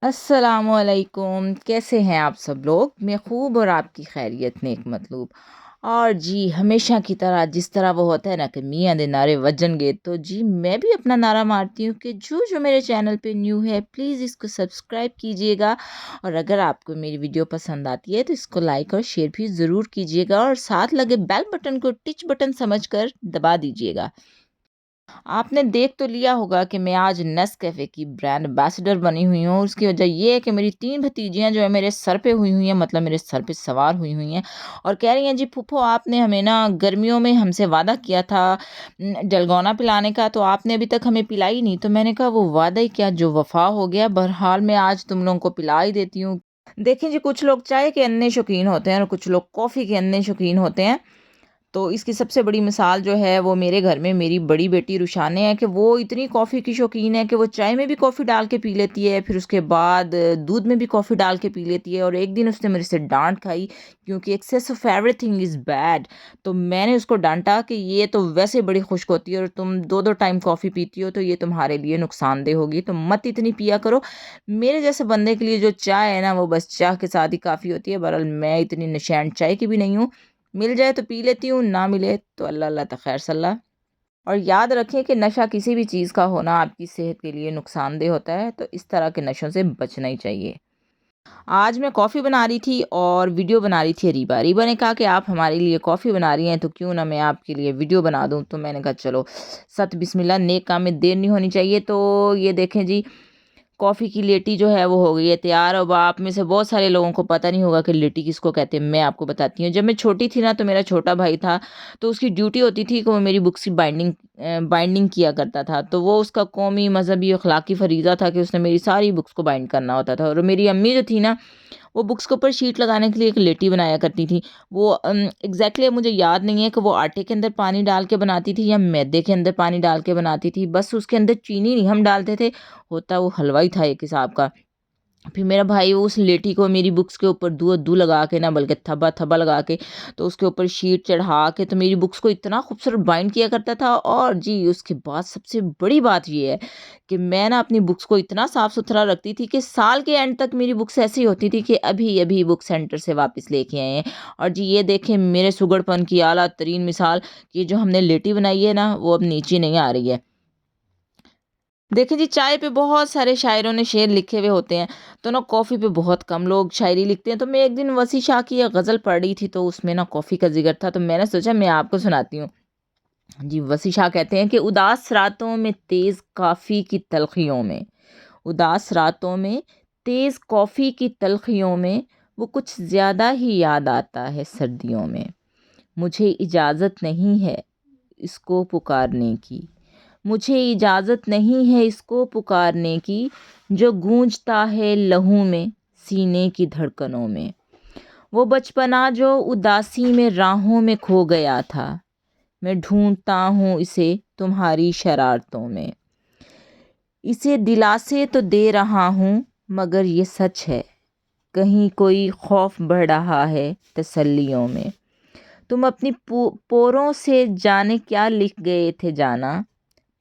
अस्सलामुअलैकुम, कैसे हैं आप सब लोग? मैं खूब और आपकी खैरियत नेक मतलूब। और जी हमेशा की तरह जिस तरह वो होता है ना कि मियाँ दे नारे वजनगे, तो जी मैं भी अपना नारा मारती हूँ कि जो जो मेरे चैनल पे न्यू है प्लीज़ इसको सब्सक्राइब कीजिएगा। और अगर आपको मेरी वीडियो पसंद आती है तो इसको लाइक और शेयर भी ज़रूर कीजिएगा और साथ लगे बेल बटन को टिच बटन समझकर दबा दीजिएगा। आपने देख तो लिया होगा कि मैं आज नेस्कैफ़े की ब्रांड एम्बेसडर बनी हुई हूँ। उसकी वजह ये है कि मेरी 3 भतीजियाँ जो है मेरे सर पे हुई हुई हैं, मतलब मेरे सर पे सवार हुई हुई हैं और कह रही हैं, जी फूफो आपने हमें ना गर्मियों में हमसे वादा किया था डलगोना पिलाने का, तो आपने अभी तक हमें पिलाई नहीं। तो मैंने कहा वो वादा ही क्या, जो वफ़ा हो गया। बहरहाल मैं आज तुम लोगों को पिला ही देती हूँ। देखिए जी, कुछ लोग चाय के अन्ने शौकीन होते हैं और कुछ लोग कॉफ़ी के अन्ने शौकीन होते हैं। तो इसकी सबसे बड़ी मिसाल जो है वो मेरे घर में मेरी बड़ी बेटी रुशाने है कि वो इतनी कॉफ़ी की शौकीन है कि वो चाय में भी कॉफ़ी डाल के पी लेती है, फिर उसके बाद दूध में भी कॉफ़ी डाल के पी लेती है। और एक दिन उसने मेरे से डांट खाई क्योंकि excess of everything is bad. तो मैंने उसको डांटा कि ये तो वैसे बड़ी खुश्क होती है और तुम दो दो टाइम कॉफ़ी पीती हो तो ये तुम्हारे लिए नुकसानदेह होगी, तो मत इतनी पिया करो। मेरे जैसे बंदे के लिए जो चाय है ना वो बस चाह के साथ ही काफ़ी होती है। बहरहाल मैं इतनी नशैन चाय की भी नहीं हूँ, मिल जाए तो पी लेती हूँ, ना मिले तो अल्लाह अल्लाह त खैर सल्ला। और याद रखें कि नशा किसी भी चीज़ का होना आपकी सेहत के लिए नुकसानदेह होता है, तो इस तरह के नशों से बचना ही चाहिए। आज मैं कॉफ़ी बना रही थी और वीडियो बना रही थी रीबा। रीबा ने कहा कि आप हमारे लिए कॉफ़ी बना रही हैं तो क्यों ना मैं आपके लिए वीडियो बना दूँ। तो मैंने कहा चलो, सत बिस्मिल्लाह, नेक काम में देर नहीं होनी चाहिए। तो ये देखें जी, कॉफ़ी की लेटी जो है वो हो गई है तैयार। अब आप में से बहुत सारे लोगों को पता नहीं होगा कि लेटी किसको कहते हैं। मैं आपको बताती हूँ। जब मैं छोटी थी ना तो मेरा छोटा भाई था, तो उसकी ड्यूटी होती थी कि वो मेरी बुक्स की बाइंडिंग किया करता था। तो वो उसका कौमी मजहबी अखलाकी फ़रीज़ा था कि उसने मेरी सारी बुक्स को बाइंड करना होता था। और मेरी अम्मी जो थी ना, वो बुक्स के ऊपर शीट लगाने के लिए एक लेटी बनाया करती थी। वो एग्जैक्टली अब मुझे याद नहीं है कि वो आटे के अंदर पानी डाल के बनाती थी या मैदे के अंदर पानी डाल के बनाती थी। बस उसके अंदर चीनी नहीं हम डालते थे, होता वो हलवा ही था एक हिसाब का। फिर मेरा भाई वो उस लेठी को मेरी बुक्स के ऊपर दू दू लगा के ना, बल्कि थब्बा थब्बा लगा के, तो उसके ऊपर शीट चढ़ा के तो मेरी बुक्स को इतना खूबसूरत बाइंड किया करता था। और जी उसके बाद सबसे बड़ी बात ये है कि मैं ना अपनी बुक्स को इतना साफ़ सुथरा रखती थी कि साल के एंड तक मेरी बुक्स ऐसी होती थी कि अभी अभी बुक सेंटर से वापस लेके आए हैं। और जी ये देखें मेरे सुगड़पन की आला तरीन मिसाल, कि जो हमने लेटी बनाई है ना वो अब नीचे नहीं आ रही है। देखिए जी, चाय पे बहुत सारे शायरों ने शेर लिखे हुए होते हैं, तो ना कॉफ़ी पे बहुत कम लोग शायरी लिखते हैं। तो मैं एक दिन वसी शाह की एक गज़ल पढ़ रही थी, तो उसमें ना कॉफ़ी का ज़िक्र था, तो मैंने सोचा मैं आपको सुनाती हूँ। जी, वसी शाह कहते हैं कि उदास रातों में तेज़ कॉफ़ी की तलखियों में, उदास रातों में तेज़ कॉफ़ी की तलखियों में, वो कुछ ज़्यादा ही याद आता है सर्दियों में। मुझे इजाज़त नहीं है इसको पुकारने की, मुझे इजाज़त नहीं है इसको पुकारने की, जो गूंजता है लहू में सीने की धड़कनों में। वो बचपना जो उदासी में राहों में खो गया था, मैं ढूंढता हूँ इसे तुम्हारी शरारतों में। इसे दिलासे तो दे रहा हूँ मगर ये सच है, कहीं कोई खौफ बढ़ रहा है तसल्लियों में। तुम अपनी पोरों से जाने क्या लिख गए थे जाना,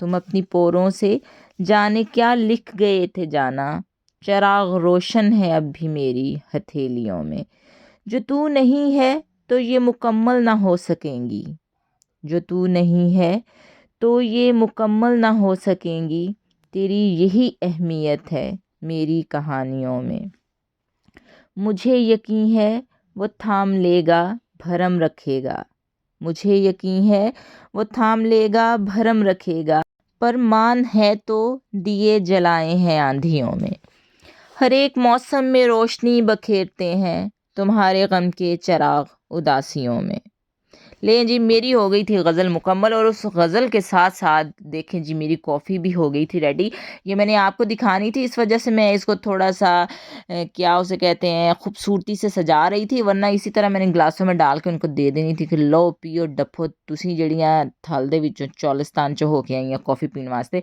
तुम अपनी पोरों से जाने क्या लिख गए थे जाना, चिराग रोशन है अब भी मेरी हथेलियों में। जो तू नहीं है तो ये मुकम्मल ना हो सकेंगी, जो तू नहीं है तो ये मुकम्मल ना हो सकेंगी, तेरी यही अहमियत है मेरी कहानियों में। मुझे यकीन है वो थाम लेगा भरम रखेगा, मुझे यकीन है वो थाम लेगा भरम रखेगा, पर मान है तो दिए जलाए हैं आंधियों में। हर एक मौसम में रोशनी बखेरते हैं तुम्हारे गम के चिराग उदासियों में। लें जी, मेरी हो गई थी गज़ल मुकम्मल और उस गज़ल के साथ साथ देखें जी मेरी कॉफ़ी भी हो गई थी रेडी। ये मैंने आपको दिखानी थी, इस वजह से मैं इसको थोड़ा सा क्या उसे कहते हैं, खूबसूरती से सजा रही थी, वरना इसी तरह मैंने गिलासों में डाल के उनको दे देनी थी कि लो पियो डफो तुसी जड़ियाँ थल दे विचों चौलिस्तान चो होके आई हैं कॉफ़ी पीने वास्ते।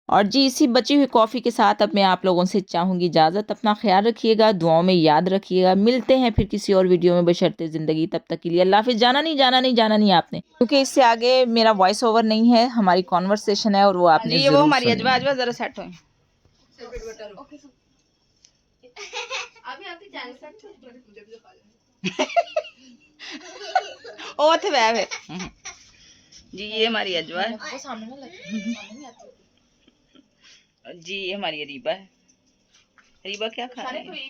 और जी इसी बची हुई कॉफ़ी के साथ अब मैं आप लोगों से चाहूँगी इजाज़त। अपना ख्याल रखिएगा, दुआओं में याद रखिएगा। मिलते हैं फिर किसी और वीडियो में बशर्ते ज़िंदगी। तब तक के लिए अल्लाह हाफ़िज़। जाना नहीं, जाना नहीं, जाना नहीं आपने, क्योंकि इससे आगे मेरा वॉइस ओवर नहीं है, हमारी कॉन्वर्सेशन है और वो आपने जी ये वो ज़रूर हमारी सुननी अजवा है। अजवा जरा सेट हो ओ थे वह जी, ये हमारी अजवा है जी, ये हमारी रीबा है। रीबा क्या खा रही है? मुझे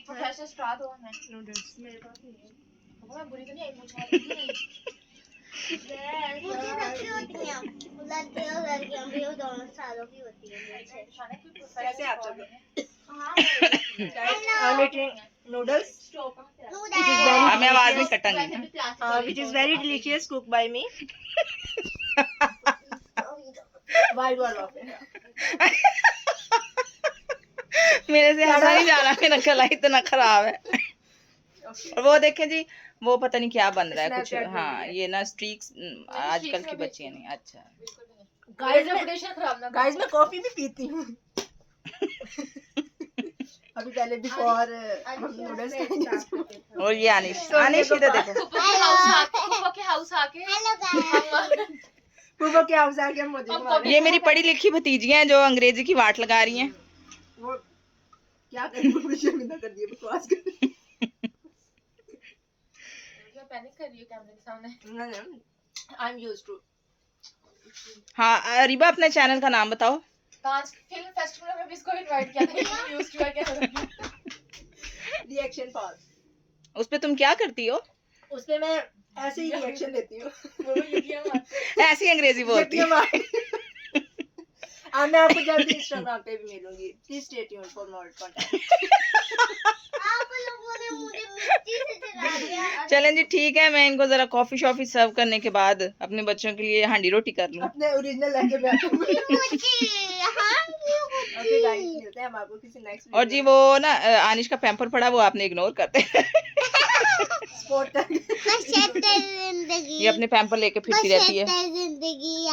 सबकी होती हैं, लड़के और लड़कियां भी वो दोनों सालों की होती हैं मुझे। कैसे आप सब लोग? Hello. Making noodles हमें आवाज नहीं कटेंगी। which is very delicious cooked by me. Why you are laughing? मेरे से हंसा नहीं जा रहा, मेरा गला इतना खराब है। और वो देखें जी, वो पता नहीं क्या बन रहा है कुछ। Snapchat हाँ, बन रही है। ये ना स्ट्रीक्स आजकल की बच्चियां नहीं। अच्छा, Guys मैं कॉफी भी पीती हूँ। अभी पहले बिफोर हम नूडल्स खाएंगे। और ये अनिश इधर देखो। Hello guys. फूफा के हाउस आके हम मुझे मारे। ये मेरी पढ़ी लिखी भतीजियां हैं जो अंग्रेजी की वाट लगा रही हैं। वो क्या करें, वो शर्मिंदा कर दिए बकवास कर। पैनिक कर रही है कैमरे के सामने। I am used to. हाँ, रीबा अपने चैनल का नाम बताओ। कांच फिल्म फेस्टिवल में भी इसको इनवाइट किया था, यूज्ड टू है क्या? Reaction pause. उस पे तुम क्या करती हो? उसपे मैं ऐसे ही रिएक्शन देती हूँ। ऐसी अंग्रेजी बोलती है। मैं आपको जल्दी इंस्टाग्राम पे भी मिलूंगी। Please stay tuned for more content. आप लोगों ने मुझे मिट्टी से जला दिया। चलें जी, ठीक है। मैं इनको जरा कॉफी शॉफी सर्व करने के बाद अपने बच्चों के लिए हांडी रोटी कर लूं। अपने ओरिजिनल लहजे में आते हैं। मुझे हाँ ओके गाइस, मिलते हैं हम आपको किसी नेक्स्ट और जी वो ना आनिश का पैम्पर पड़ा, वो आपने इग्नोर करते हैं। स्पोर्ट बस जिंदगी ये अपने पैम्पर लेके फिरती रहती है। जिंदगी